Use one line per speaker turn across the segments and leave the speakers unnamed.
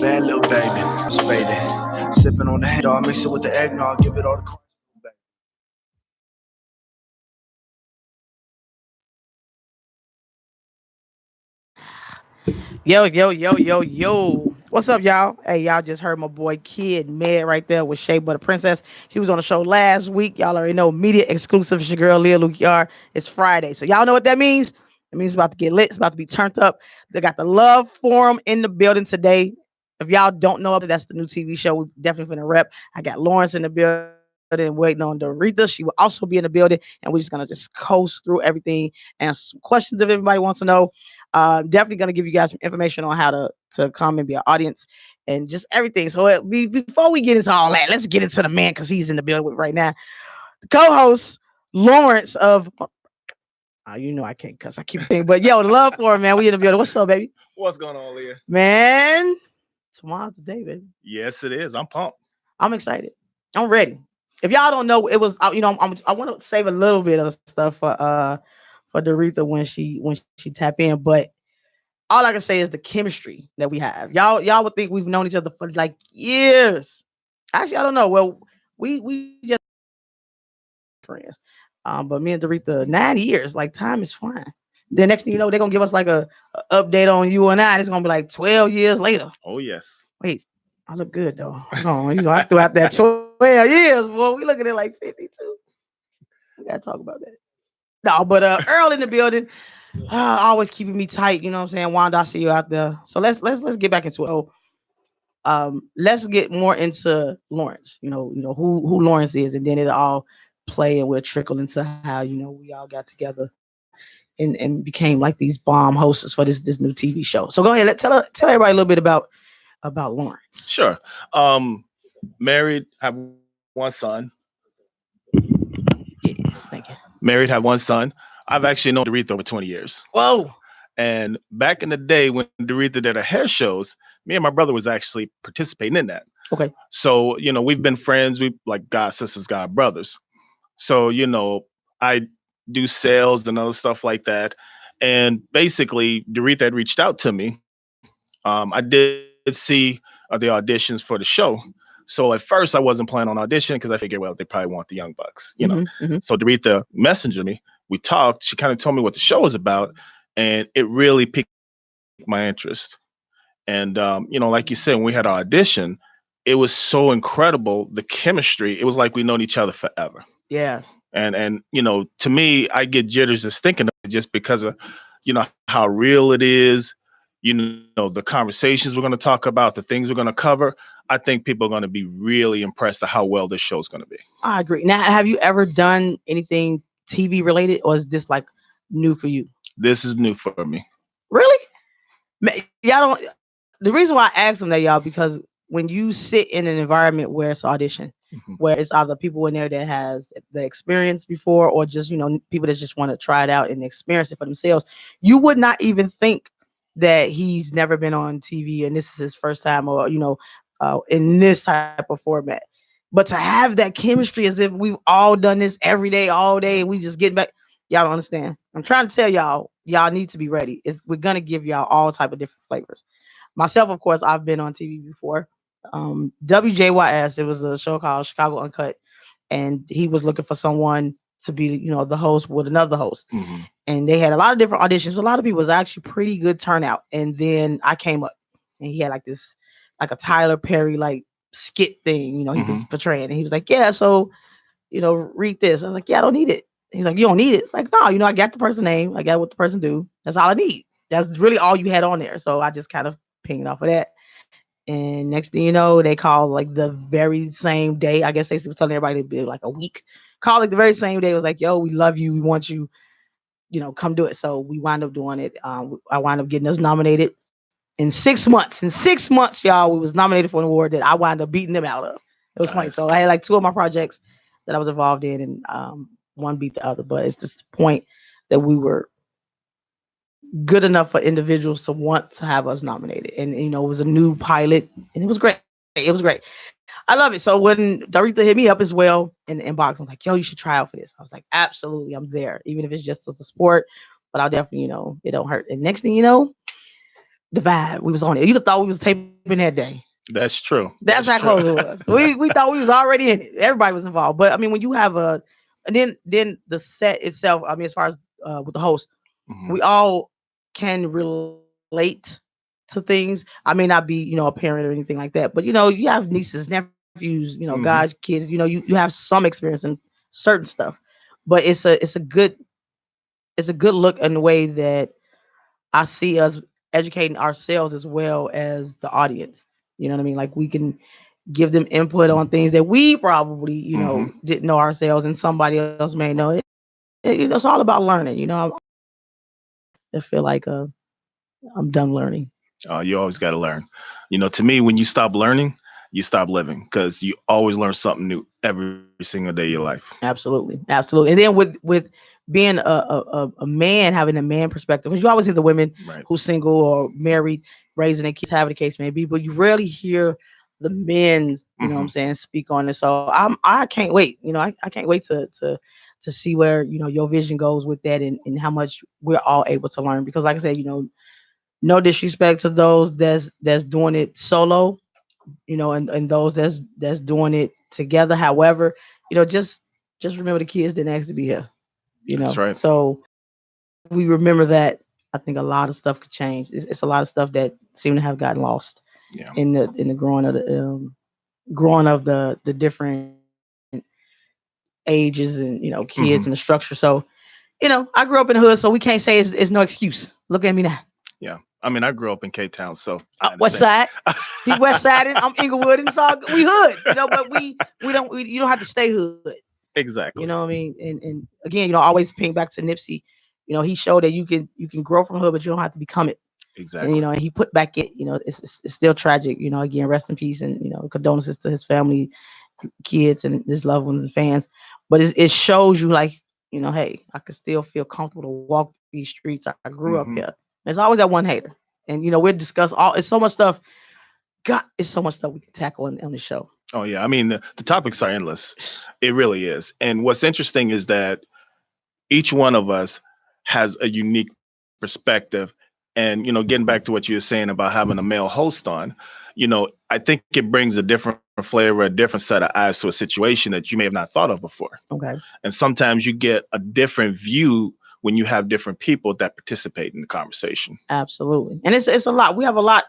bad little baby. It's faded. Sipping on the hand dog, mix it with the eggnog, give it all the Christ.
Yo, yo, yo, yo, yo. What's up, y'all? Hey, y'all just heard my boy Kid Med right there with Shea Butter Princess. He was on the show last week. Y'all already know media exclusive. It's your girl Leah Luke Yard. It's Friday. So y'all know what that means? It means it's about to get lit. It's about to be turned up. They got the Love Forum in the building today. If y'all don't know, that's the new TV show. We definitely finna rep. I got Lawrence in the building waiting on Doretha. She will also be in the building, and we're just gonna just coast through everything, answer some questions if everybody wants to know. Definitely gonna give you guys some information on how to come and be an audience and just everything. So before we get into all that, let's get into the man because he's in the building with right now. The co-host Lawrence of you know I can't cuss. I keep saying, but yo, the Love for him, man. We in the building. What's up, baby?
What's going on, Leah?
Man, tomorrow's the day, baby.
Yes, it is. I'm pumped.
I'm excited. I'm ready. If y'all don't know, it was I want to save a little bit of stuff for Doretha when she tap in, but all I can say is the chemistry that we have. Y'all would think we've known each other for like years. Actually, I don't know. Well, we just friends. But me and Doretha, 9 years. Like time is flying. The next thing you know, they're gonna give us like a update on you and I. It's gonna be like 12 years later.
Oh yes.
Wait, I look good though. Hold on, I threw out that 12 years. Boy, we looking at like 52. We gotta talk about that. No, but Earl in the building. Always keeping me tight, you know what I'm saying? Wanda, I see you out there. So let's get back into it. Let's get more into Lawrence. You know who Lawrence is, and then it'll all play and we'll trickle into how we all got together and became like these bomb hosts for this new TV show. So go ahead, tell everybody a little bit about Lawrence.
Sure. Married, have one son.
Yeah, thank you.
Married, have one son. I've actually known Doretha over 20 years.
Whoa.
And back in the day when Doretha did her hair shows, me and my brother was actually participating in that.
Okay.
So, we've been friends. We like God sisters, God brothers. So, I do sales and other stuff like that. And basically, Doretha had reached out to me. I did see the auditions for the show. So at first I wasn't planning on audition because I figured, well, they probably want the young bucks,
Mm-hmm.
So Doretha messengered me. We talked. She kind of told me what the show was about, and it really piqued my interest. And like you said, when we had our audition, it was so incredible. The chemistry. It was like we've known each other forever.
Yes.
And to me, I get jitters just thinking of it just because of how real it is. The conversations we're going to talk about, the things we're going to cover. I think people are going to be really impressed at how well this show is going to be.
I agree. Now, have you ever done anything TV related, or is this like new for you?
This is new for me.
Really? Y'all don't. The reason why I asked them that, y'all, because when you sit in an environment where it's audition, where it's either people in there that has the experience before, or just people that just want to try it out and experience it for themselves, you would not even think that he's never been on TV and this is his first time, or in this type of format. But to have that chemistry as if we've all done this every day, all day, and we just get back, y'all don't understand. I'm trying to tell y'all need to be ready. We're gonna give y'all all type of different flavors. Myself, of course, I've been on TV before. WJYS, it was a show called Chicago Uncut, and he was looking for someone to be, the host with another host.
Mm-hmm.
And they had a lot of different auditions. A lot of people, was actually pretty good turnout. And then I came up, and he had like this, like a Tyler Perry like skit thing, he was portraying, and he was like, yeah, so read this. I was like, yeah, I don't need it. He's like, you don't need it. It's like, no, I got the person name, I got what the person do. That's all I need. That's really all you had on there. So I just kind of pinged off of that. And next thing you know, they called like the very same day. I guess they were telling everybody it'd be like a week. Called like the very same day. It was like, yo, we love you. We want you, come do it. So we wound up doing it. I wound up getting us nominated in 6 months. In 6 months, y'all, we was nominated for an award that I wound up beating them out of. It was funny. So I had like two of my projects that I was involved in, and one beat the other. But it's just the point that we were good enough for individuals to want to have us nominated. And, it was a new pilot, and it was great. It was great. I love it. So when Doretha hit me up as well in the inbox, I'm like, yo, you should try out for this. I was like, absolutely, I'm there. Even if it's just as a sport, but I'll definitely, it don't hurt. And next thing you know, the vibe, we was on it. You'd have thought we was taping that day.
That's true.
That's how close it was. We thought we was already in it. Everybody was involved. But I mean, when you have and then the set itself. I mean, as far as with the host, we all can relate to things. I may not be, a parent or anything like that, but you have nieces, nephews, God's kids. You have some experience in certain stuff, but it's a good look in the way that I see us educating ourselves as well as the audience. You know what I mean? Like we can give them input on things that we probably, didn't know ourselves and somebody else may know it. It's all about learning. I feel like I'm done learning.
You always got to learn. To me, when you stop learning, you stop living because you always learn something new every single day of your life.
Absolutely, absolutely. And then with being a man, having a man perspective, because you always hear the women who's single or married, raising their kids, having the case may be, but you rarely hear the men's, what I'm saying, speak on it. So I can't wait. I can't wait to see where your vision goes with that and how much we're all able to learn. Because like I said, no disrespect to those that's doing it solo, and those that's doing it together. However, just remember the kids didn't ask to be here.
That's right.
So we remember that. I think a lot of stuff could change. It's a lot of stuff that seem to have gotten lost in the growing of the different ages and kids and the structure. So I grew up in the hood, so we can't say it's no excuse. Look at me now.
Yeah. I mean, I grew up in K-Town, so
West Side. He's West Side, and I'm Inglewood, and it's all we hood, but we don't you don't have to stay hood.
Exactly.
You know what I mean? And again, always ping back to Nipsey. He showed that you can grow from hood, but you don't have to become it.
Exactly.
And and he put back it. It's still tragic. Again, rest in peace, and condolences to his family, kids, and his loved ones and fans. But it shows you like hey, I can still feel comfortable to walk these streets. I grew up here. There's always that one hater, and we'll discuss all. It's so much stuff. God, it's so much stuff we can tackle on the show.
Oh yeah, I mean the topics are endless. It really is. And what's interesting is that each one of us has a unique perspective. And getting back to what you were saying about having a male host on, I think it brings a different flavor, a different set of eyes to a situation that you may have not thought of before.
Okay.
And sometimes you get a different view when you have different people that participate in the conversation.
Absolutely. And it's a lot. We have a lot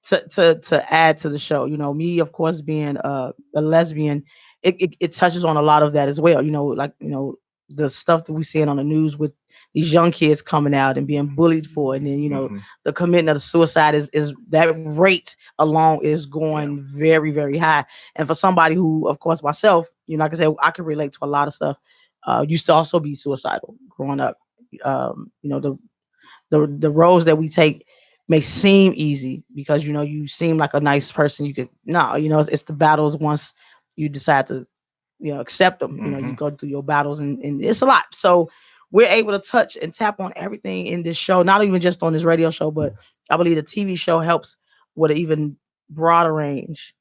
to add to the show. Me, of course, being a lesbian, it touches on a lot of that as well. Like, the stuff that we seeing on the news with these young kids coming out and being bullied for it. And then, the commitment of the suicide is that rate alone is going very, very high. And for somebody who, of course, myself, like I said, I can relate to a lot of stuff. Used to also be suicidal growing up. The roads that we take may seem easy because you seem like a nice person. You could it's the battles once you decide to accept them. You go through your battles and it's a lot. So we're able to touch and tap on everything in this show, not even just on this radio show, but I believe the TV show helps with an even broader range.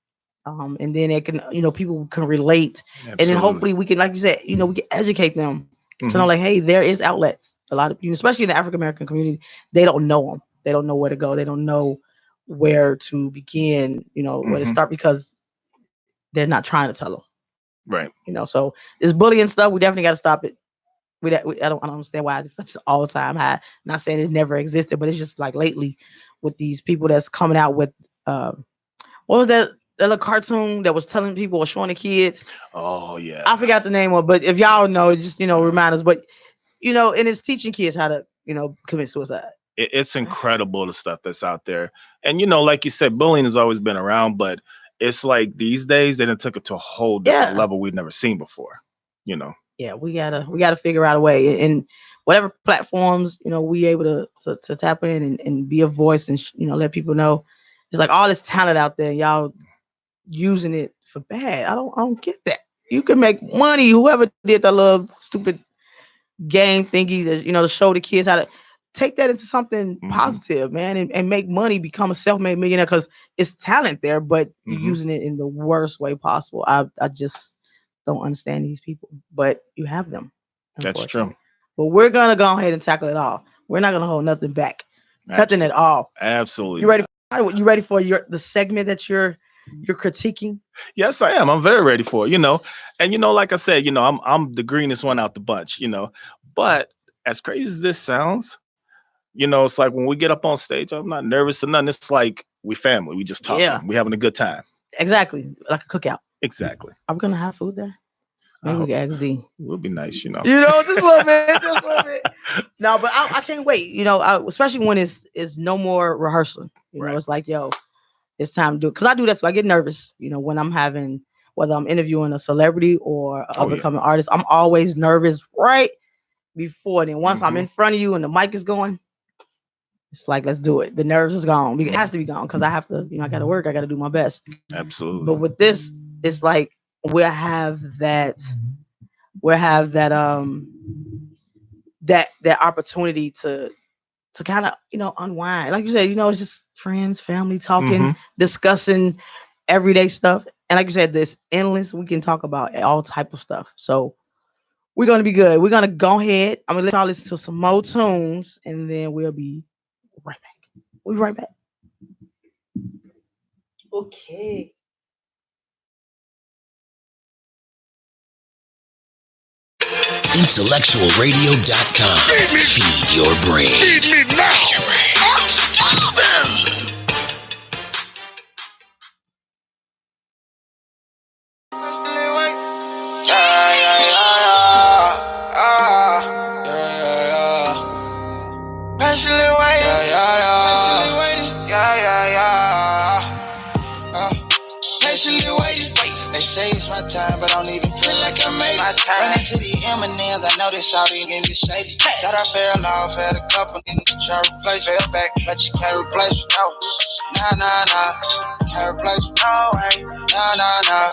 And then it can, people can relate.
Absolutely.
And then hopefully we can, like you said, we can educate them to know, like, hey, there is outlets. A lot of people, especially in the African American community, they don't know them. They don't know where to go. They don't know where to begin, where to start because they're not trying to tell them.
Right.
So this bullying stuff, we definitely got to stop it. I don't understand why it's such an all-time high. Not saying it never existed, but it's just like lately with these people that's coming out with what was that little cartoon that was telling people or showing the kids?
Oh yeah.
I forgot the name of it, but if y'all know, just remind us. But and it's teaching kids how to commit suicide.
It's incredible the stuff that's out there. And like you said, bullying has always been around, but it's like these days they done took it to a whole different level we've never seen before.
Yeah, we gotta figure out a way, and whatever platforms we able to tap in and be a voice and let people know it's like all this talent out there, y'all using it for bad. I don't get that. You can make money. Whoever did that little stupid game thingy that to show the kids how to take that into something positive, man, and make money, become a self-made millionaire, because it's talent there, but you're using it in the worst way possible. I just don't understand these people, but you have them.
That's true.
But we're gonna go ahead and tackle it all. We're not gonna hold nothing back. Nothing at all.
Absolutely.
You ready? All right, you ready for the segment that you're critiquing?
Yes, I am. I'm very ready for it. And like I said, I'm the greenest one out the bunch. But as crazy as this sounds, it's like when we get up on stage, I'm not nervous or nothing. It's like we family. We just
Yeah,
talking. We having a good time.
exactly. Like a cookout.
Exactly.
Are we gonna have food there? Maybe we can ask D.
It would be nice,
Just a little bit, just a little bit. No, but I can't wait. Especially when it's no more rehearsal.
Right.
It's like, yo, it's time to do it. Because I do that, so I get nervous. When I'm having, whether I'm interviewing a celebrity or an up-and-coming artist, I'm always nervous right before. Then once I'm in front of you and the mic is going, it's like, let's do it. The nerves is gone. It has to be gone because I have to, I got to work. I got to do my best.
Absolutely.
But with this, it's like we'll have that that opportunity to kind of unwind. Like you said, it's just friends, family talking, discussing everyday stuff. And like you said, this endless. We can talk about all type of stuff. So we're gonna be good. We're gonna go ahead. I'm gonna let y'all listen to some more tunes, and then we'll be right back. We'll be right back. Okay.
IntellectualRadio.com. Feed your brain.
Feed me now. I'm starving.
Patiently waiting. They say it's my time, but I don't even feel like I made it. Running to the M&Ms, I know they shawty and get shady. Thought I fell off, had a couple niggas try to replace me. But you can't replace me. Nah. Can't replace me. Nah.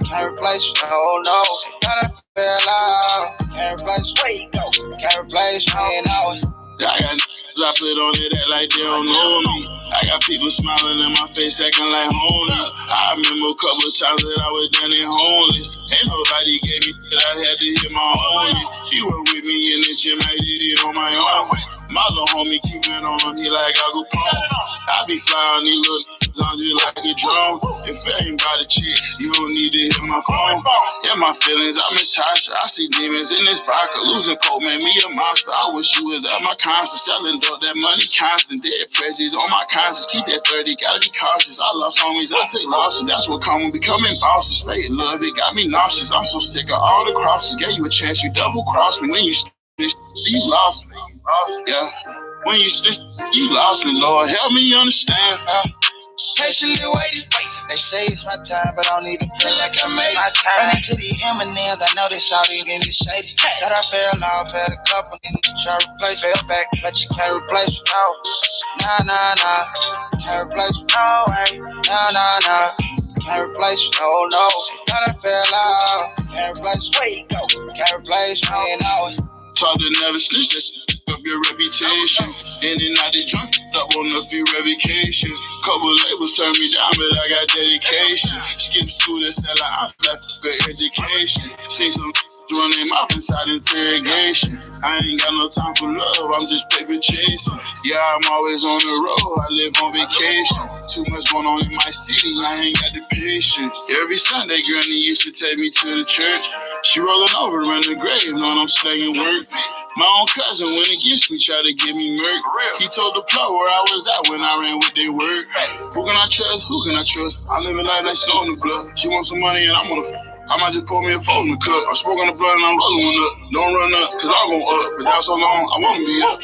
Can't replace me. No. Thought I fell off, can't replace me. Can't replace me, no.
I got niggas I put on it act like they don't know me. I got people smiling in my face acting like homies. I remember a couple of times that I was down there homeless. Ain't nobody gave me that I had to hit my own list. He was with me in the gym, I did it on my own. My little homie keep it on me like I go pong. I be flying these little niggas on just like a drone. If it ain't about a chick, you don't need to hit my phone. Yeah, my feelings, I miss Tasha. I see demons in this vodka. Losing coke made me a monster. I wish you was at my concert. Selling dope, that money constant. Dead presidents on my conscience. Keep that 30, gotta be cautious. I lost homies, I take losses. That's what come with becoming bosses. Fake love, it got me nauseous. I'm so sick of all the crosses. Gave you a chance, you double crossed me. When you lost me. Yeah. When you lost me, Lord, help me understand.
Patiently waiting. They say it's my time, but I don't even feel like I made it. Running to the M&Ms, I know they shawty and get shady. Thought I fell off, had a couple niggas try to replace me. But you can't replace me. Nah. Can't replace me. Nah. Can't replace me. No. Thought I fell off, can't replace me. Can't replace me, no.
Taught to never snitch, that up your reputation. In and out the drunk, up on a few revocations. Couple labels turned me down, but I got dedication. Skip school to sell out, I left for education. Seen some running mouth inside interrogation. I ain't got no time for love, I'm just paper chasing. Yeah, I'm always on the road, I live on vacation. Too much going on in my city, I ain't got the patience. Every Sunday, Granny used to take me to the church. She rolling over in the grave, knowing I'm slanging work. My own cousin went against me, tried to give me murk. He told the plug where I was at when I ran with their word. Who can I trust? I live a life like snow in the blood. She wants some money and I'm on the I might just pour me a phone in the cup. I'm smoking the blood and I'm rolling one up. Don't run up, cause I'm gon' up. But down so long, I wanna be up.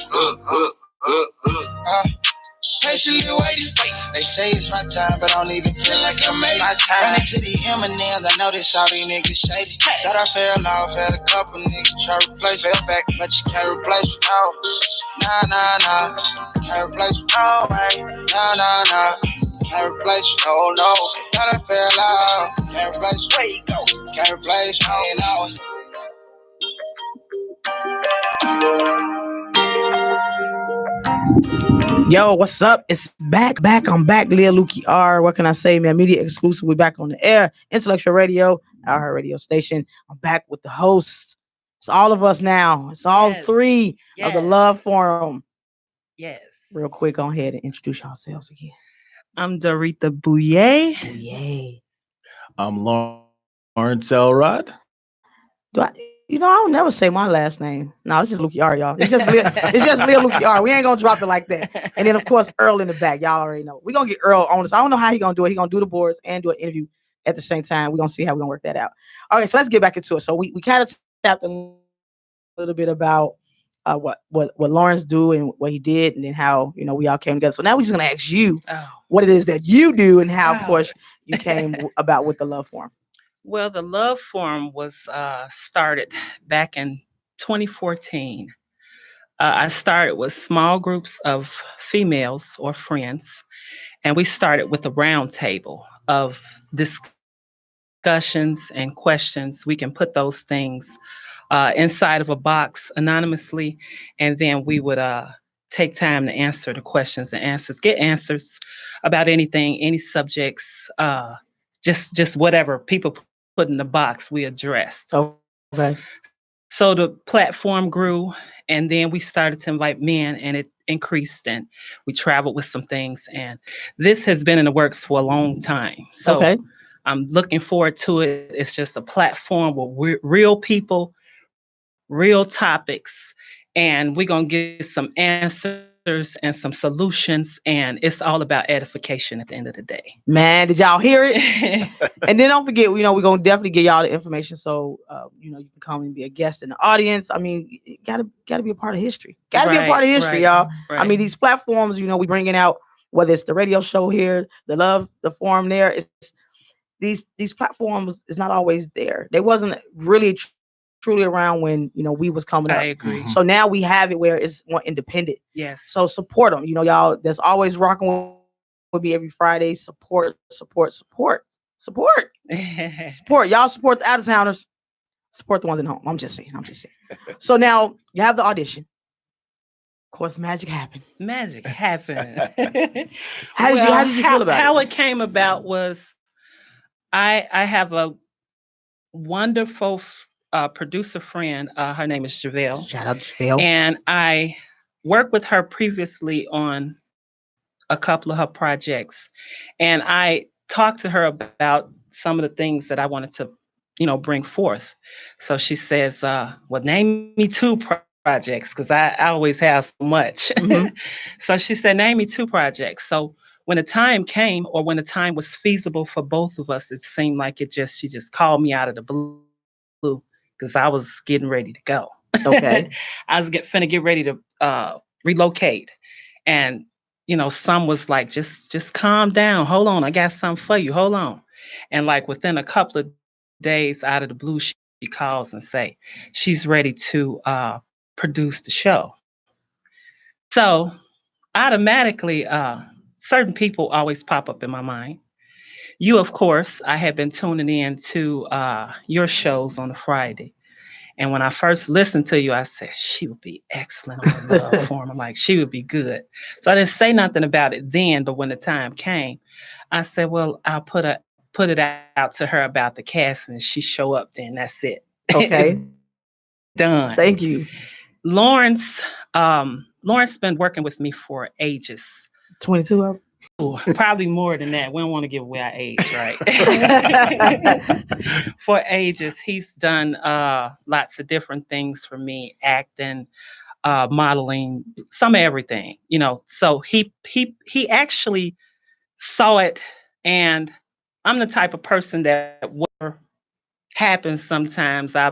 Patiently waiting. They say it's my time, but I don't even feel like I made it. Running to the M&Ms, I know they shawty niggas shady. Thought I fell off, had a couple niggas try to replace me. But you can't replace me. Nah. Can't replace me. Nah. Can't replace me. No. Thought I fell off, can't replace me. Can't replace me, no.
Yo, what's up? It's back. I'm back. Lil Luki R. What can I say, man? Media exclusive. We're back on the air. Intellectual Radio, our radio station. I'm back with the hosts. It's all of us now. It's all three of the Love Forum.
Yes.
Real quick, go ahead and introduce yourselves again.
I'm Doretha Bouye.
Yay.
I'm Lawrence Elrod.
Do I? I don't never say my last name. No, it's just Luke Yard, y'all. It's just Lil Luke Yard. We ain't gonna drop it like that. And then of course Earl in the back. Y'all already know. We're gonna get Earl on this. I don't know how he gonna do it. He gonna do the boards and do an interview at the same time. We're gonna see how we're gonna work that out. All right, so let's get back into it. So we kind of tapped a little bit about what Lawrence do and what he did, and then how we all came together. So now we're just gonna ask you what it is that you do and how, of course, you came about with the Love Forum.
Well, the Love Forum was started back in 2014. I started with small groups of females or friends, and we started with a round table of discussions and questions. We can put those things inside of a box anonymously, and then we would take time to answer the questions and answers, get answers about anything, any subjects, just whatever people put in the box we addressed.
Okay.
So the platform grew, and then we started to invite men, and it increased, and we traveled with some things, and this has been in the works for a long time. So I'm looking forward to it. It's just a platform with real people, real topics, and we're going to get some answers and some solutions, and it's all about edification at the end of the day.
Man, did y'all hear it? And then don't forget, we're going to definitely get y'all the information, so you can come and be a guest in the audience. I mean, you gotta be a part of history. Gotta be a part of history, y'all. Right. I mean, these platforms, we bringing out, whether it's the radio show here, the forum there, it's these platforms is not always there. They wasn't really truly around when we was coming up.
I agree.
So now we have it where it's more independent.
Yes.
So support them. Y'all that's always rocking with me every Friday. Support. Support. Y'all support the out of towners. Support the ones at home. I'm just saying. So now you have the audition. Of course, magic happened.
How did you feel about it? How it came about was I have a wonderful producer friend. Her name is JaVale.
Shout out to JaVale.
And I worked with her previously on a couple of her projects. And I talked to her about some of the things that I wanted to, bring forth. So she says, well, name me 2 projects, because I always have so much. Mm-hmm. So she said, name me 2 projects. So when the time came, or when the time was feasible for both of us, it seemed like she just called me out of the blue, because I was getting ready to go.
Okay.
I was finna get ready to relocate. And, some was like, just calm down. Hold on. I got something for you. Hold on. And like within a couple of days, out of the blue, she calls and say she's ready to produce the show. So automatically, certain people always pop up in my mind. You, of course, I had been tuning in to your shows on a Friday. And when I first listened to you, I said, she would be excellent on the Love Forum. I'm like, she would be good. So I didn't say nothing about it then, but when the time came, I said, well, I'll put it out to her about the cast, and she show up then. That's it.
Okay.
Done.
Thank you.
Lawrence been working with me for ages.
22 of them?
Probably more than that. We don't want to give away our age, right? For ages, he's done lots of different things for me, acting, modeling, some of everything, So he actually saw it, and I'm the type of person that whatever happens sometimes, I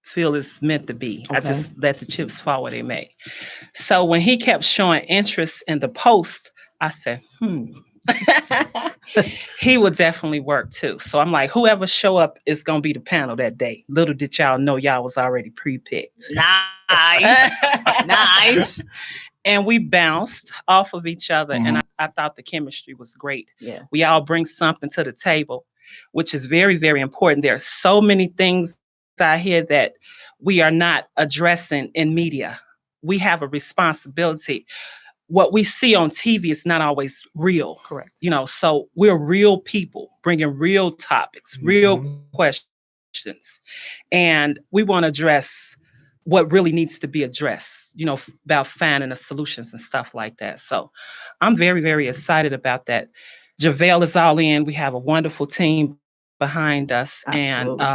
feel it's meant to be. Okay. I just let the chips fall where they may. So when he kept showing interest in the post, I said, he would definitely work too. So I'm like, whoever show up is going to be the panel that day. Little did y'all know y'all was already pre-picked.
Nice.
And we bounced off of each other. And I thought the chemistry was great.
Yeah.
We all bring something to the table, which is very, very important. There are so many things out here that we are not addressing in media. We have a responsibility. What we see on TV is not always real.
Correct.
So we're real people bringing real topics, real questions. And we want to address what really needs to be addressed, about finding the solutions and stuff like that. So I'm very, very excited about that. JaVale is all in. We have a wonderful team behind us.
Absolutely.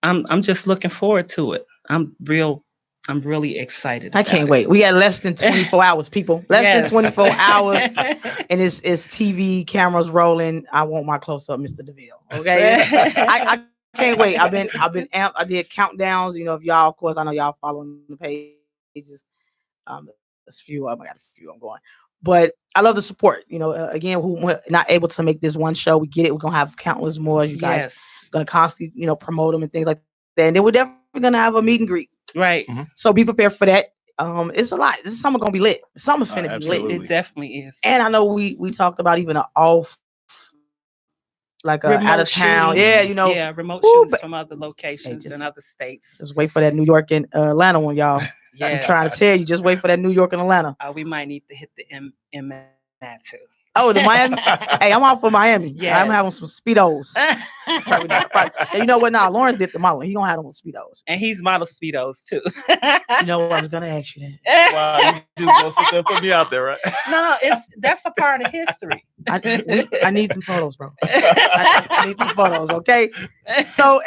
And I'm just looking forward to it. I'm really excited.
I can't wait. We got less than 24 hours, people. Less than 24 hours. And it's TV, cameras rolling. I want my close up, Mr. DeVille. Okay. I can't wait. I've been amped. I did countdowns. If y'all, of course, I know y'all following the pages. There's a few of them. I got a few I'm going. But I love the support. Again, we're not able to make this one show. We get it. We're gonna have countless more. You guys gonna constantly, promote them and things like that. And then we're definitely gonna have a meet and greet.
Right.
Mm-hmm.
So be prepared for that. It's a lot. This summer gonna be lit. Summer's finna be lit.
It definitely is.
And I know we talked about even an off, like out of town. Yeah,
remote shoots from other locations and other states.
Just wait for that New York and Atlanta one, y'all. I'm trying to tell you, just wait for that New York and Atlanta.
We might need to hit the M too.
Oh, the Miami. Hey, I'm out for Miami. Yeah, I'm having some Speedos. Probably not. And you know what? Now Lawrence did the modeling. He gonna have them with Speedos.
And he's model Speedos too.
You know what? I was gonna ask you that.
Wow, you just gonna sit there and put me out there, right?
No, that's a part of history.
I need some photos, bro. I need some photos, okay? So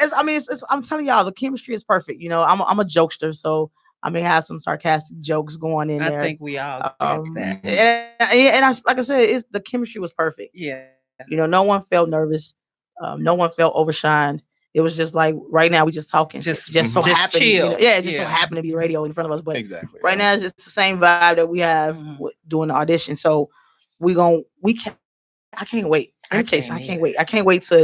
I'm telling y'all, the chemistry is perfect. I'm a jokester, so I may have some sarcastic jokes going in there.
I think we all get that.
And like I said, the chemistry was perfect.
Yeah.
No one felt nervous. No one felt overshined. It was just like right now we just talking. Just so happened.
Chill.
So happened to be radio in front of us. But exactly. Right now it's just the same vibe that we have doing the audition. So I can't wait. I can't wait. I can't wait till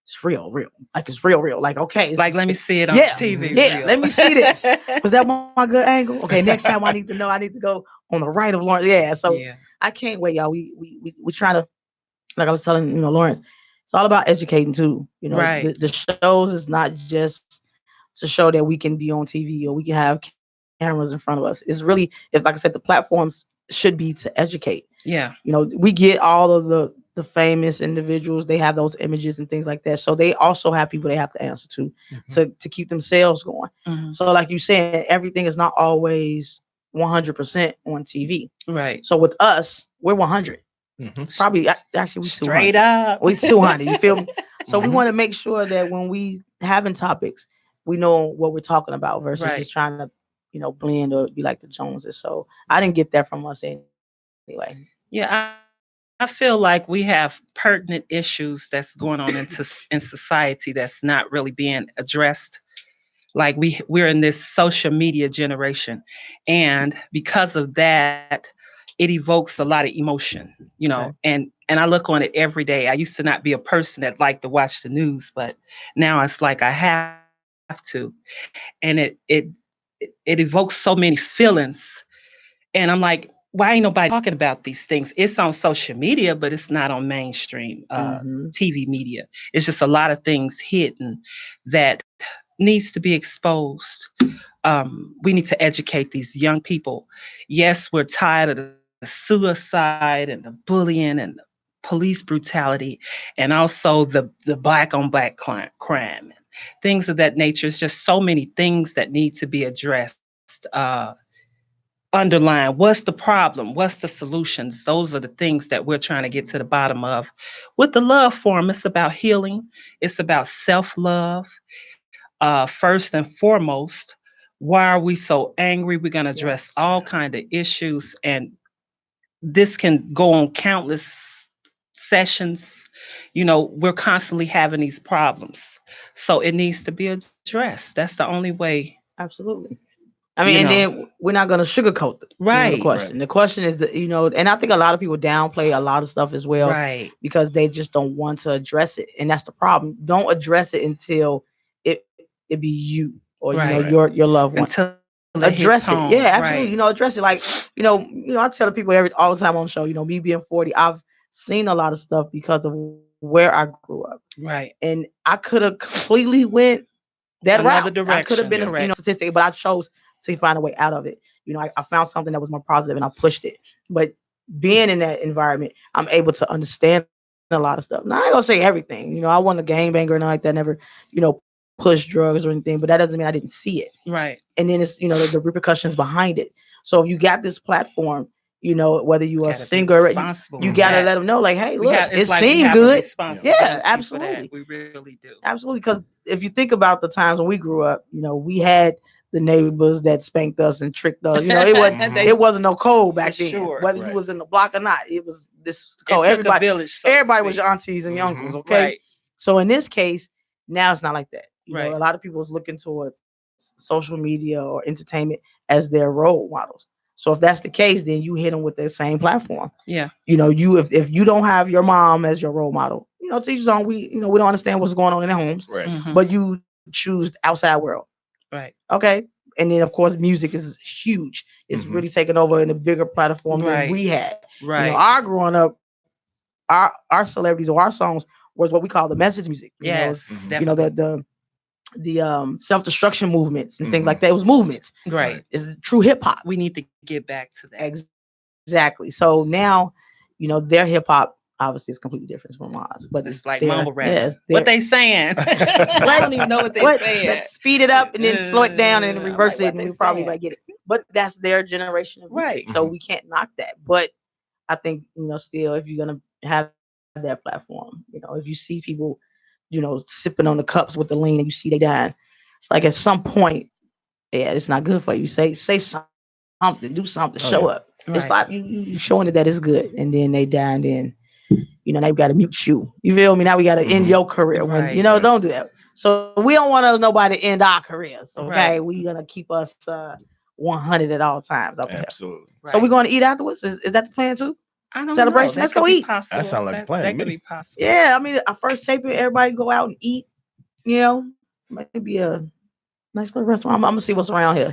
it's real. Like it's real. Like, okay.
Like, let me see it on TV.
Yeah, let me see this. Was that my good angle? Okay, next time I need to go on the right of Lawrence. Yeah, so I can't wait, y'all. We try to, like I was telling, Lawrence, it's all about educating too.
Right.
The shows is not just to show that we can be on TV or we can have cameras in front of us. It's really, like I said, the platforms should be to educate.
Yeah.
We get all of the famous individuals, they have those images and things like that. So they also have people they have to answer to keep themselves going. Mm-hmm. So like you said, everything is not always 100% on TV.
Right.
So with us, we're 100. Mm-hmm. Probably, actually, we 200.
Straight up.
We 200, you feel me? So we want to make sure that when we having topics, we know what we're talking about versus just trying to, blend or be like the Joneses. So I didn't get that from us anyway.
Yeah, I feel like we have pertinent issues that's going on in society that's not really being addressed. Like we're in this social media generation, and because of that, it evokes a lot of emotion, and I look on it every day. I used to not be a person that liked to watch the news, but now it's like I have to, and it evokes so many feelings, and I'm like, why ain't nobody talking about these things? It's on social media, but it's not on mainstream TV media. It's just a lot of things hidden that needs to be exposed. We need to educate these young people. Yes, we're tired of the suicide and the bullying and the police brutality, and also the black on black crime and things of that nature. It's just so many things that need to be addressed. Underline, what's the problem? What's the solutions? Those are the things that we're trying to get to the bottom of. With the love forum, it's about healing. It's about self-love. First and foremost, why are we so angry? We're going to address all kinds of issues, and this can go on countless sessions. We're constantly having these problems, so it needs to be addressed. That's the only way.
Absolutely. I mean, and then we're not going to sugarcoat the question. Right. The question is and I think a lot of people downplay a lot of stuff as well,
right? Because
they just don't want to address it, and that's the problem. Don't address it until it be you or your loved one.
Until
address it, yeah, absolutely. Right. Address it. Like I tell the people all the time on the show. Me being 40, I've seen a lot of stuff because of where I grew up,
right?
And I could have completely went that
another
route.
Direction.
I could have been a statistic, but I chose to find a way out of it. I found something that was more positive and I pushed it. But being in that environment, I'm able to understand a lot of stuff. Now I ain't gonna say everything. I wasn't a gangbanger or nothing like that. Never, push drugs or anything, but that doesn't mean I didn't see it.
Right.
And then it's, the repercussions behind it. So if you got this platform, whether you're a singer, you got to let them know, like, hey, look, it seemed good. Yeah, absolutely.
We really do.
Absolutely. Because if you think about the times when we grew up, we had the neighbors that spanked us and tricked us. It wasn't no code back then.
Sure.
Whether you was in the block or not, it was this code. Everybody was your aunties and your uncles. Okay.
Right.
So in this case, now it's not like that.
Right.
A lot of people is looking towards social media or entertainment as their role models. So if that's the case, then you hit them with the same platform.
Yeah.
If you don't have your mom as your role model, to each his own. We don't understand what's going on in their homes,
Right.
Mm-hmm.
but you choose the outside world.
Right.
Okay. And then of course music is huge. It's really taken over in a bigger platform than we had.
Right.
Our growing up, our celebrities or our songs was what we call the message music.
Yes.
The self-destruction movements and things like that. It was movements.
Right.
It's true hip hop.
We need to get back to that.
Exactly. So now, their hip hop obviously is completely different from ours. But
it's like mumble rap.
Yes,
what they saying? I don't even know what they saying.
Let's speed it up and then slow it down and then reverse it, and we probably might get it. But that's their generation of music.
Right.
So we can't knock that. But I think, still, if you're gonna have that platform, if you see people, sipping on the cups with the lean and you see they dying, it's like at some point, it's not good for you. Say something, do something, show up. Right. It's like you showing it that it's good, and then they die, and then now we got to mute you. You feel me? Now we got to end your career. When don't do that. So we don't want nobody to end our careers. Okay, we're gonna keep us 100 at all times. Okay.
Absolutely.
Right. So we're going to eat afterwards. Is that the plan too?
I don't
Celebration.
Know.
Let's go eat.
That sounds like a plan.
That could be possible.
Yeah, I mean, our first taping, everybody go out and eat. Maybe a nice little restaurant. I'm gonna see what's around here.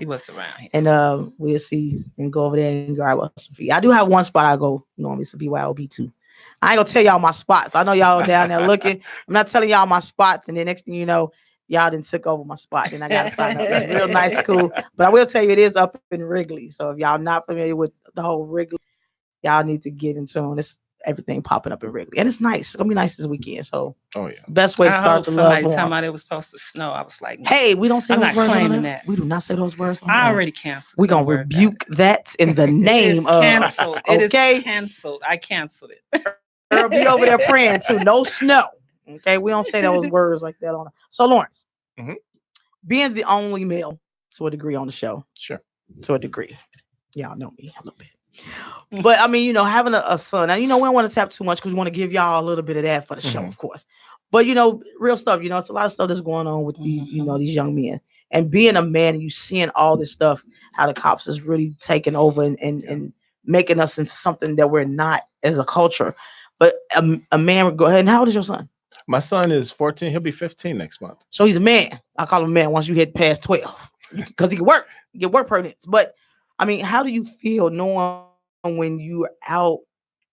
And we'll see and go over there and grab us some food. I do have one spot I go normally. It's a BYOB too. I ain't gonna tell y'all my spots. I know y'all down there looking. I'm not telling y'all my spots, and then next thing you know, y'all done took over my spot, and I gotta find out. It's real nice, cool. But I will tell you, it is up in Wrigley. So if y'all not familiar with the whole Wrigley, y'all need to get in tune. It's everything popping up in Wrigley, and it's nice. It's gonna be nice this weekend. So, best way to start the love.
Somebody told me it was supposed to snow. I was like,
hey, we don't say
I'm
those
not
words
claiming
on
that.
We do not say those words.
I already canceled.
We're gonna rebuke that in the name of.
Canceled.
Okay,
it is canceled. I canceled it.
Girl, be over there praying too. No snow. Okay, we don't say those words like that on. So Lawrence, being the only male to a degree on the show,
sure,
to a degree, y'all know me a little bit. But I mean, having a son. Now, we don't want to tap too much because we want to give y'all a little bit of that for the show, of course. But real stuff. It's a lot of stuff that's going on with these, these young men. And being a man and you seeing all this stuff, how the cops is really taking over and making us into something that we're not as a culture. But a man would go ahead. And how old is your son?
My son is 14. He'll be 15 next month.
So he's a man. I call him a man once you hit past 12 because he can work, get work permits. But I mean, how do you feel knowing when you're out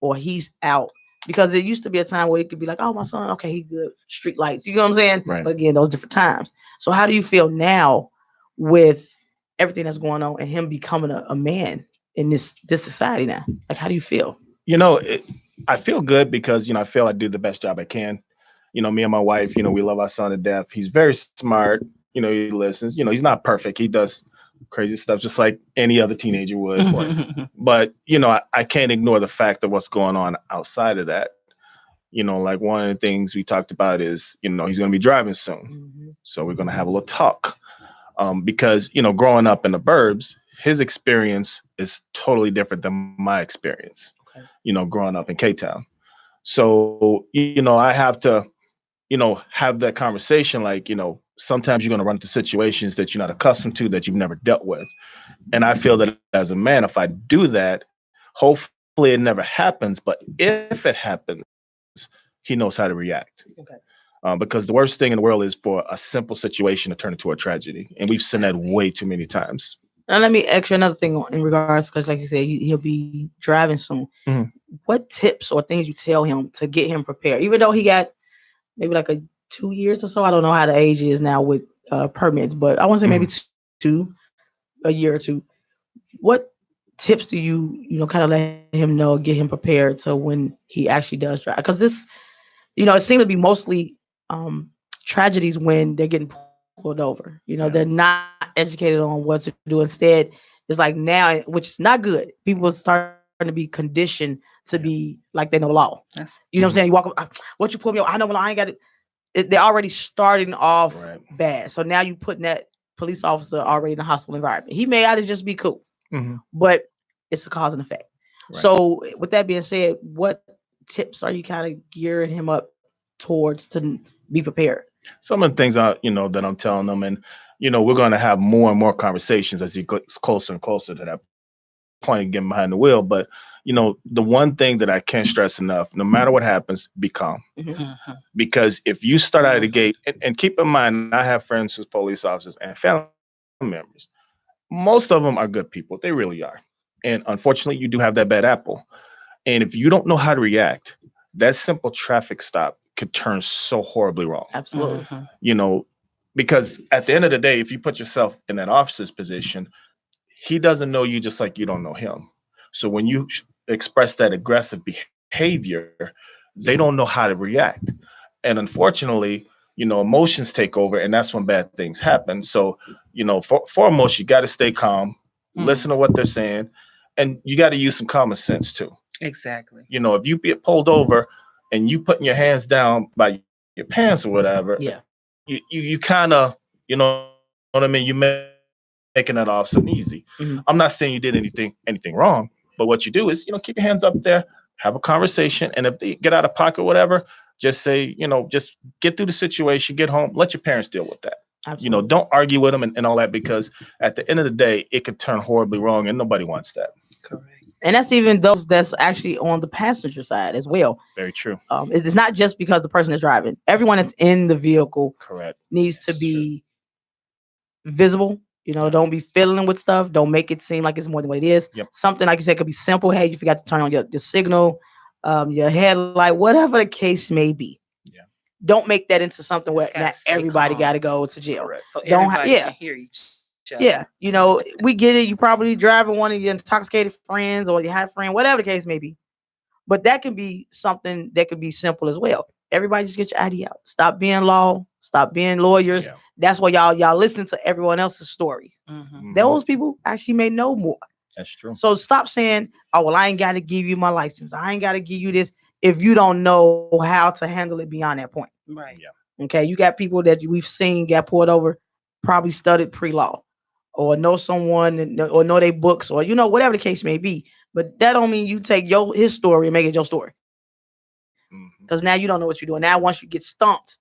or he's out? Because there used to be a time where it could be like, oh, my son, okay, he's good. Street lights. You know what I'm saying?
Right.
But again, those different times. So how do you feel now with everything that's going on and him becoming a man in this society now? Like, how do you feel?
I feel good because, I feel I do the best job I can. Me and my wife, we love our son to death. He's very smart. He listens. He's not perfect. He does crazy stuff just like any other teenager would. But, I can't ignore the fact of what's going on outside of that. Like one of the things we talked about is, he's going to be driving soon. So we're going to have a little talk because, growing up in the burbs, his experience is totally different than my experience, growing up in K-Town. So, I have to, have that conversation. Like, sometimes you're going to run into situations that you're not accustomed to, that you've never dealt with. And I feel that as a man, if I do that, hopefully it never happens. But if it happens, he knows how to react. Because the worst thing in the world is for a simple situation to turn into a tragedy. And we've seen that way too many times.
Now, let me ask you another thing in regards, because like you said, he'll be driving soon. What tips or things you tell him to get him prepared? Even though he got maybe like 2 years or so. I don't know how the age is now with permits, but I want to say maybe a year or two. What tips do you kind of let him know, get him prepared to when he actually does drive? Because this, it seems to be mostly tragedies when they're getting pulled over.
Yeah.
They're not educated on what to do. Instead, it's like now, which is not good. People are starting to be conditioned to be like they know the law.
That's
You know what I'm saying? You walk up, what you pull me over? I know, well, I ain't got it. They're already starting off
Right.
bad. So now you putting that police officer already in a hostile environment. He may either just be cool,
Mm-hmm.
but it's a cause and effect.
Right.
So with that being said, what tips are you kind of gearing him up towards to be prepared?
Some of the things that I'm telling them, and we're going to have more and more conversations as he gets closer and closer to that point of getting behind the wheel. But the one thing that I can't stress enough, no matter what happens, be calm.
Mm-hmm.
Because if you start out of the gate, and keep in mind, I have friends who's police officers and family members. Most of them are good people. They really are. And unfortunately, you do have that bad apple. And if you don't know how to react, that simple traffic stop could turn so horribly wrong.
Absolutely.
Mm-hmm.
Because at the end of the day, if you put yourself in that officer's position, he doesn't know you just like you don't know him. So when you express that aggressive behavior, they don't know how to react. And unfortunately, emotions take over, and that's when bad things happen. So, foremost, you got to stay calm, listen to what they're saying, and you got to use some common sense too.
Exactly.
If you get pulled over and you putting your hands down by your pants or whatever,
Yeah.
you kind of, what I mean, you making that off so easy.
Mhm.
I'm not saying you did anything wrong, but what you do is, keep your hands up there, have a conversation, and if they get out of pocket or whatever, just say, just get through the situation, get home, let your parents deal with that.
Absolutely.
Don't argue with them and all that, because at the end of the day, it could turn horribly wrong, and nobody wants that.
Correct.
And that's even those that's actually on the passenger side as well.
Very true.
It's not just because the person is driving. Everyone that's in the vehicle
Correct.
needs to be visible. Don't be fiddling with stuff. Don't make it seem like it's more than what it is.
Yep.
Something like you said could be simple. Hey, you forgot to turn on your signal, your headlight, whatever the case may be.
Yeah.
Don't make that into something where
Just gotta
not
stay
everybody
calm.
got to go to jail.
Correct.
So
Don't
everybody
yeah.
can hear each other.
Yeah, we get it. You probably driving one of your intoxicated friends or your high friend, whatever the case may be. But that can be something that could be simple as well. Everybody just get your ID out. Stop being law. Stop being lawyers.
Yeah.
That's why y'all listen to everyone else's story.
Mm-hmm.
Those people actually may know more.
That's true.
So stop saying, "Oh, well, I ain't got to give you my license. I ain't got to give you this," if you don't know how to handle it beyond that point.
Right.
Yeah.
Okay, you got people that we've seen get pulled over, probably studied pre-law, or know someone, or know their books, or whatever the case may be. But that don't mean you take his story and make it your story. Because now you don't know what you're doing. Now once you get stumped,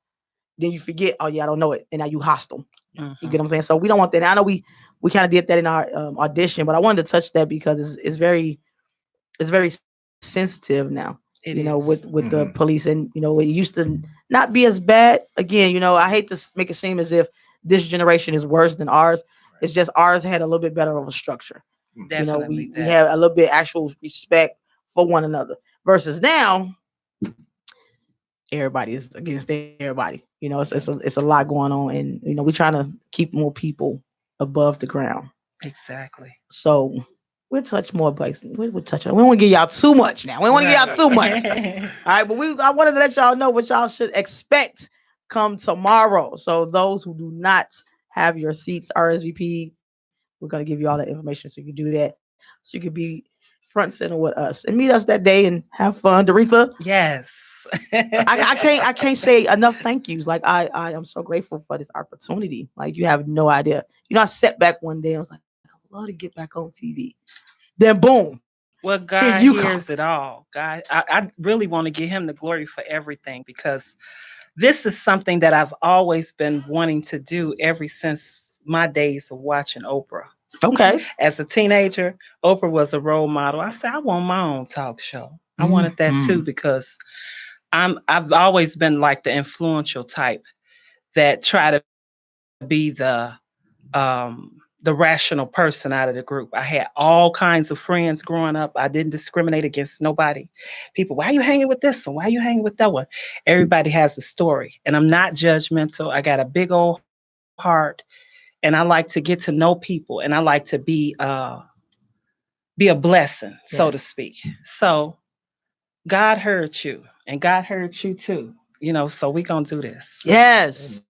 then you forget, oh yeah, I don't know it, and now you hostile.
Mm-hmm.
You get what I'm saying? So we don't want that. And I know we kind of did that in our audition, but I wanted to touch that because it's very sensitive now.
It is.
With the police, and it used to not be as bad. Again, I hate to make it seem as if this generation is worse than ours.
Right.
It's just ours had a little bit better of a structure.
Definitely.
We have a little bit actual respect for one another. Versus now, everybody is against everybody. It's a lot going on, and we're trying to keep more people above the ground.
Exactly.
So we'll touch more places. We'll touch on. We don't want to give y'all too much now. We don't want to give y'all too much. All right, but I wanted to let y'all know what y'all should expect come tomorrow. So those who do not have your seats RSVP, we're gonna give you all that information so you can do that. So you can be front center with us and meet us that day and have fun. Doretha.
Yes.
I can't say enough thank yous. Like I am so grateful for this opportunity. Like you have no idea. I sat back one day and was like, I would love to get back on TV. Then boom.
Well, God hears it all. God, I really want to give him the glory for everything, because this is something that I've always been wanting to do ever since my days of watching Oprah.
Okay.
As a teenager, Oprah was a role model. I said, I want my own talk show. I wanted that too, because I've always been like the influential type that try to be the rational person out of the group. I had all kinds of friends growing up. I didn't discriminate against nobody. People, why are you hanging with this one? Why are you hanging with that one? Everybody has a story, and I'm not judgmental. I got a big old heart, and I like to get to know people, and I like to be a blessing, so to speak. So God heard you, and God heard you too. So we gonna do this.
Yes.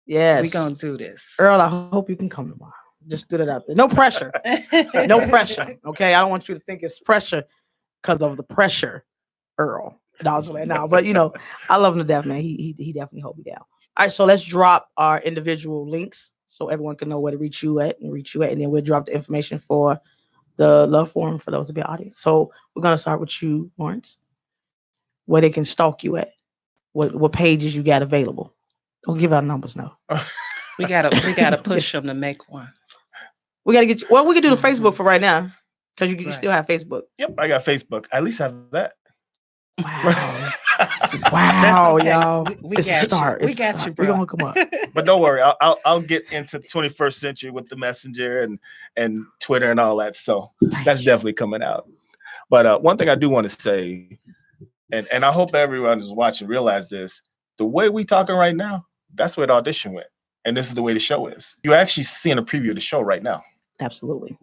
Yes.
We're going to do this.
Earl, I hope you can come tomorrow. Just threw that out there. No pressure. No pressure. Okay. I don't want you to think it's pressure because of the pressure, Earl. No, I was like, no, but I love him to death, man. He definitely hold me down. All right, so let's drop our individual links so everyone can know where to reach you at, and then we'll drop the information for the Love Forum for those of your audience. So we're gonna start with you, Lawrence, where they can stalk you at, what pages you got available. Don't give out numbers now.
We gotta push them to make one.
We gotta get you. Well, we can do the Facebook for right now because you still have Facebook.
Yep, I got Facebook. I at least have that.
Wow. Wow,
okay.
y'all.
We
It's a
got
start.
you. We
It's a
got
start.
you, bro.
We're gonna hook 'em up.
But don't worry, I'll get into 21st century with the Messenger and Twitter and all that. So that's definitely coming out. But one thing I do want to say, and I hope everyone who's watching realize this: the way we talking right now, that's where the audition went, and this is the way the show is. You're actually seeing a preview of the show right now.
Absolutely.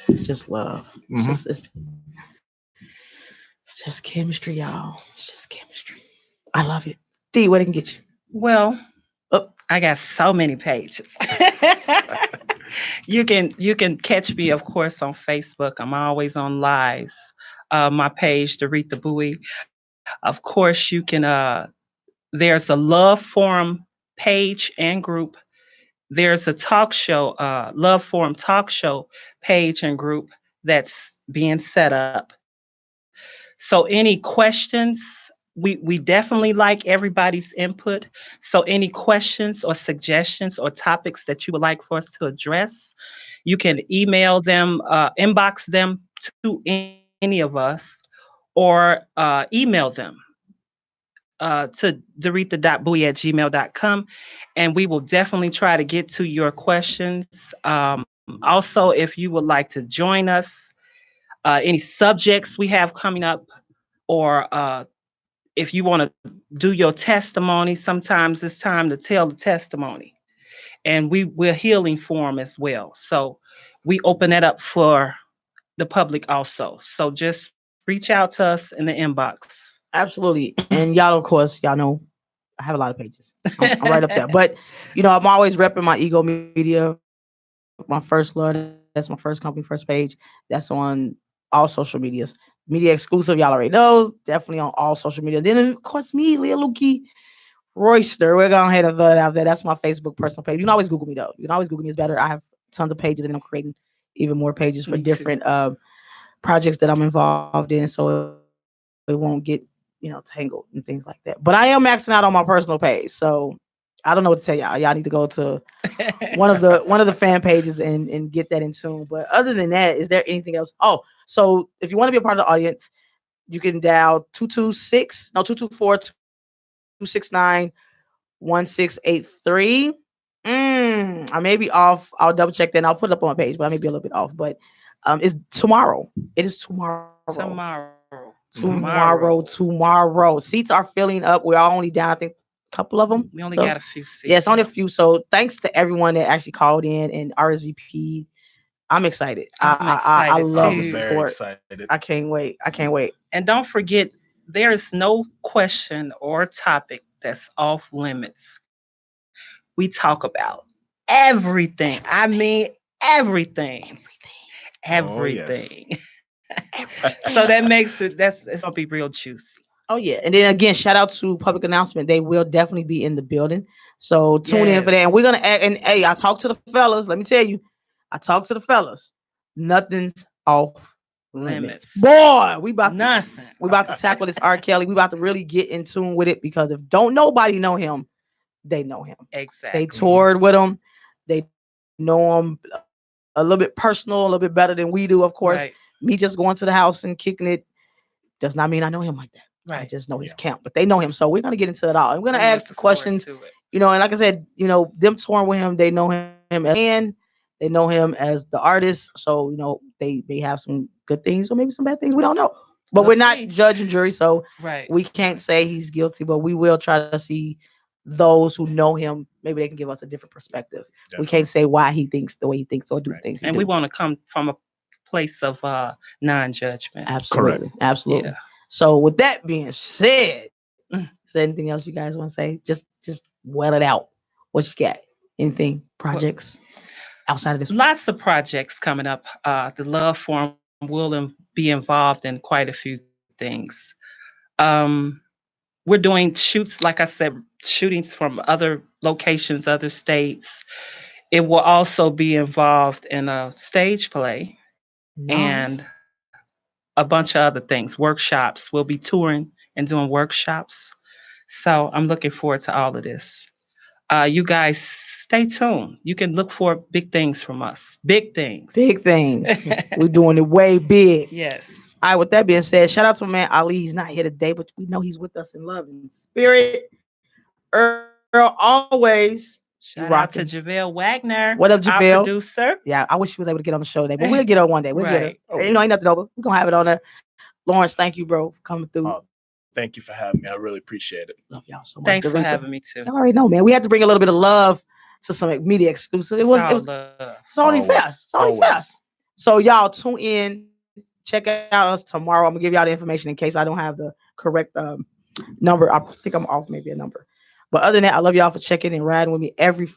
It's just love.
Mhm.
It's just chemistry, y'all. It's just chemistry. I love it. D, where they can get you?
Well, I got so many pages. You can catch me, of course, on Facebook. I'm always on lives. My page, Doretha Bowie. Of course, you can. There's a Love Forum page and group. There's a talk show, Love Forum talk show page and group that's being set up. So any questions, we definitely like everybody's input. So any questions or suggestions or topics that you would like for us to address, you can email them, inbox them to any of us, or email them to doretha.bowie@gmail.com, and we will definitely try to get to your questions. Also, if you would like to join us, any subjects we have coming up, or if you want to do your testimony, sometimes it's time to tell the testimony, and we're healing forum as well. So we open that up for the public also. So just reach out to us in the inbox.
Absolutely. And y'all, of course, y'all know I have a lot of pages. I'm right up there. But, I'm always repping my Ego Media, my first love. That's my first company, first page. That's on all social medias. Media Exclusive, y'all already know. Definitely on all social media. Then, of course, me, Leah Lukey Royster. We're going ahead and throw it out there. That's my Facebook personal page. You can always Google me, though. You can always Google me. It's better. I have tons of pages, and I'm creating even more pages for different projects that I'm involved in. So it won't get tangled and things like that. But I am maxing out on my personal page, so I don't know what to tell y'all. Y'all need to go to one of the fan pages and get that in tune. But other than that, is there anything else? Oh, so if you want to be a part of the audience, you can dial 224-269-1683. I may be off. I'll double check that and I'll put it up on my page, but I may be a little bit off. But it's tomorrow. It is tomorrow. Tomorrow. Seats are filling up. We're only down, I think, a couple of them.
We only got a few seats.
Yes, only a few. So thanks to everyone that actually called in and RSVP. I'm excited. I love the support. I can't wait.
And don't forget, there is no question or topic that's off limits. We talk about everything. I mean, everything. Everything. Oh, yes. So that makes it's gonna be real juicy.
Oh yeah. And then again, shout out to Public Announcement. They will definitely be in the building. So tune in for that. And we're gonna hey, I talked to the fellas. Let me tell you, I talked to the fellas. Nothing's off limits. Boy, we about to tackle this R. Kelly. We about to really get in tune with it, because if don't nobody know him, they know him.
Exactly.
They toured with him. They know him a little bit personal, a little bit better than we do, of course. Right. Me just going to the house and kicking it does not mean I know him like that. Right. I just know his camp, but they know him. So we're going to get into it all. I'm going to ask the questions, and like I said, them touring with him, they know him and they know him as the artist. So, they may have some good things or maybe some bad things. We don't know, but we're not judge and jury. So we can't say he's guilty, but we will try to see those who know him. Maybe they can give us a different perspective. Definitely. We can't say why he thinks the way he thinks or do things.
And we want to come from a place of non-judgment.
Absolutely. Correct. Absolutely. Yeah. So with that being said, is there anything else you guys want to say? Just wet it out. What you got? Anything, projects outside of this?
Lots of projects coming up. The Love Forum will be involved in quite a few things. We're doing shoots, like I said, shootings from other locations, other states. It will also be involved in a stage play and a bunch of other things, workshops. We'll be touring and doing workshops. So I'm looking forward to all of this. You guys stay tuned. You can look for big things from us. Big things.
Big things. We're doing it way big.
Yes.
All right, with that being said, shout out to my man Ali. He's not here today, but we know he's with us in love and spirit. Earl, always.
Shout out to JaVale Wagner.
What up, JaVale?
Our producer.
Yeah, I wish she was able to get on the show today, but we'll get her one day. We'll get her.
Oh.
You know, ain't nothing over. We're going to have it on there. Lawrence, thank you, bro, for coming through.
Thank you for having me. I really appreciate it.
Love y'all so much.
Thanks for having me, too.
You already know, man. We had to bring a little bit of love to some media exclusive. It's only fair. It's only fair. So, y'all, tune in. Check out us tomorrow. I'm going to give y'all the information in case I don't have the correct number. I think I'm off maybe a number. But other than that, I love y'all for checking and riding with me every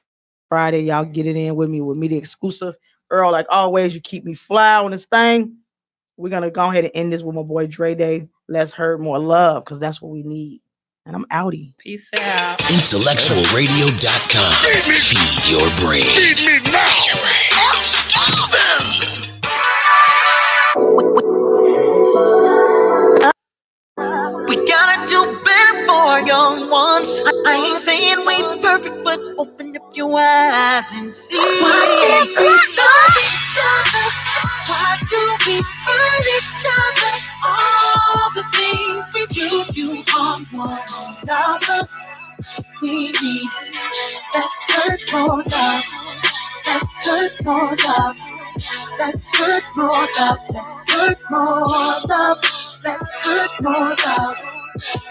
Friday. Y'all get it in with me with Media Exclusive. Earl, like always, you keep me fly on this thing. We're going to go ahead and end this with my boy Dre Day. Let's hurt more love because that's what we need. And I'm outie.
Peace out.
IntellectualRadio.com. Feed your brain.
Feed me now. I'm starving.
We gotta do better for our young ones. I ain't saying we perfect, but open up your eyes and see. Why can't we love each other? Why do we hurt each other? All the things we do to harm one another. We need let's hurt more love. Let's hurt more love. Let's hurt more love. Let's hurt more love. Let's hurt more love.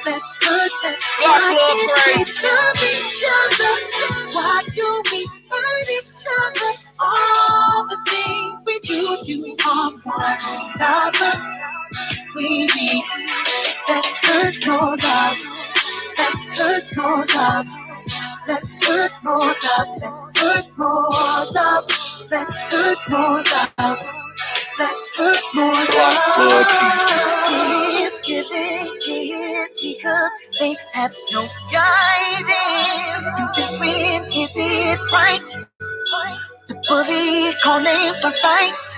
Let's hurt. Why can't we love each other? Why do we hurt each other? All the things we do to harm one another. We need let's hurt more love. Let's hurt more love. Let's hurt more love. Let's hurt more love. Let's hurt more love. Let's hurt more love. Kids giving kids because they have no guidance. You think when is it right to bully, call names for fights?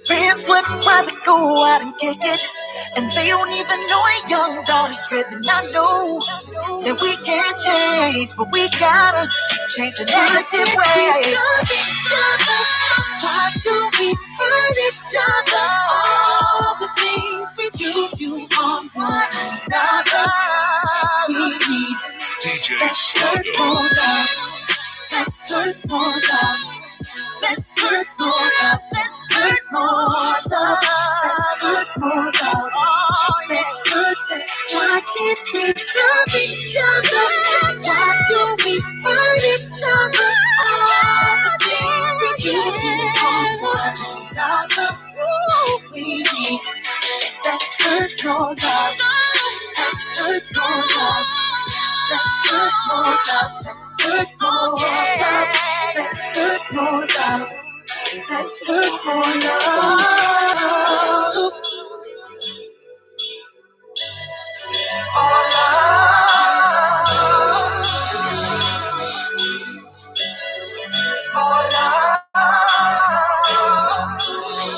Friends would rather go out and kick it, and they don't even know a young daughter's scribbling. I know that we can't change, but we gotta change the negative way. Why do we hurt each other? All the things we do to harm one another. We need let's hurt more love. Let's hurt more love. Let's hurt more love. Let's hurt more love. Let's hurt more love. Let's hurt. Why can't we love each other? Why do we hurt each other? All the things we do to harm one another. We need. Let's hurt more love. Let's hurt more love. Let's hurt more love. Let's hurt more love. Let's hurt more love. Let's hurt more love.